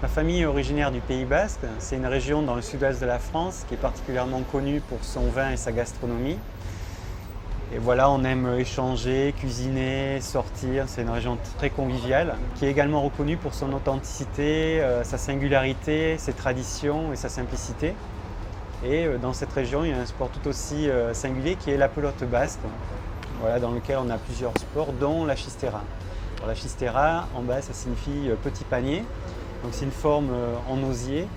famille est originaire du Pays Basque. C'est une région dans le sud-ouest de la France qui est particulièrement connue pour son vin et sa gastronomie. Et voilà, on aime échanger, cuisiner, sortir. C'est une région très conviviale qui est également reconnue pour son authenticité, sa singularité, ses traditions et sa simplicité. Et dans cette région, il y a un sport tout aussi singulier qui est la pelote basque, voilà, dans lequel on a plusieurs sports, dont la chistera. Alors, la chistera, en bas, ça signifie petit panier. Donc c'est une forme en osier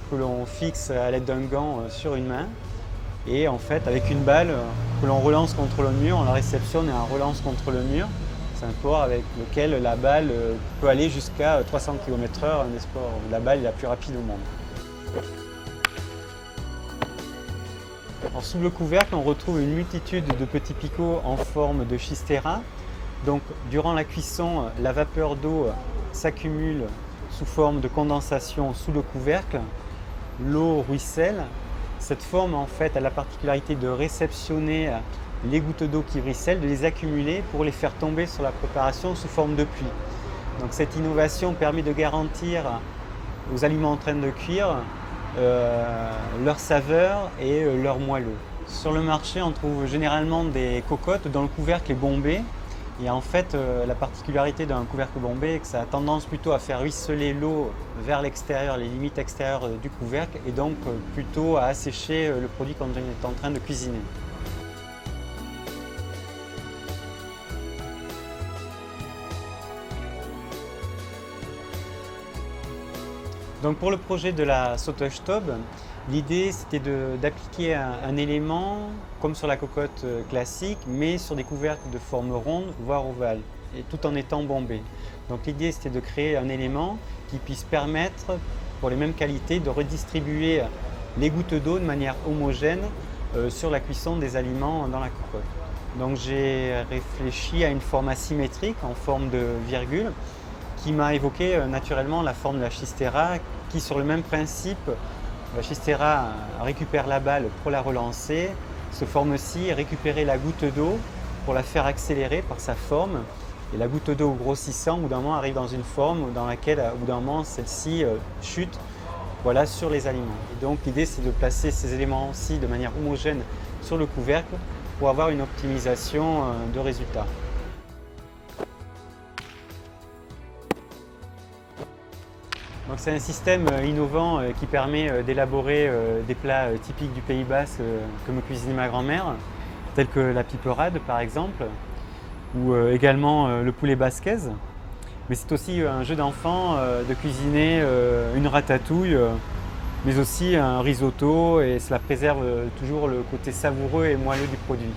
que l'on fixe à l'aide d'un gant sur une main. Et en fait, avec une balle que l'on relance contre le mur, on la réceptionne et on relance contre le mur. C'est un sport avec lequel la balle peut aller jusqu'à 300 km/h, un des sports où la balle est la plus rapide au monde. Alors, sous le couvercle, on retrouve une multitude de petits picots en forme de chistera. Donc, durant la cuisson, la vapeur d'eau s'accumule sous forme de condensation sous le couvercle. L'eau ruisselle. Cette forme, en fait, a la particularité de réceptionner les gouttes d'eau qui ruissellent, de les accumuler pour les faire tomber sur la préparation sous forme de pluie. Donc, cette innovation permet de garantir aux aliments en train de cuire leur saveur et leur moelleux. Sur le marché, on trouve généralement des cocottes dont le couvercle est bombé. Et en fait, la particularité d'un couvercle bombé est que ça a tendance plutôt à faire ruisseler l'eau vers l'extérieur, les limites extérieures du couvercle, et donc plutôt à assécher le produit quand on est en train de cuisiner. Donc pour le projet de la Sauteuil-Staub, l'idée c'était d'appliquer un élément comme sur la cocotte classique, mais sur des couvercles de forme ronde, voire ovale, et tout en étant bombé. Donc l'idée c'était de créer un élément qui puisse permettre, pour les mêmes qualités, de redistribuer les gouttes d'eau de manière homogène sur la cuisson des aliments dans la cocotte. Donc j'ai réfléchi à une forme asymétrique en forme de virgule qui m'a évoqué naturellement la forme de la chistera qui, sur le même principe, la chistera récupère la balle pour la relancer, se forme aussi récupérer la goutte d'eau pour la faire accélérer par sa forme. Et la goutte d'eau grossissant, au bout d'un moment, arrive dans une forme dans laquelle, au bout d'un moment, celle-ci chute, voilà, sur les aliments. Et donc l'idée, c'est de placer ces éléments-ci de manière homogène sur le couvercle pour avoir une optimisation de résultats. C'est un système innovant qui permet d'élaborer des plats typiques du Pays Basque que me cuisinait ma grand-mère, tels que la piperade par exemple, ou également le poulet basquaise. Mais c'est aussi un jeu d'enfant de cuisiner une ratatouille, mais aussi un risotto, et cela préserve toujours le côté savoureux et moelleux du produit.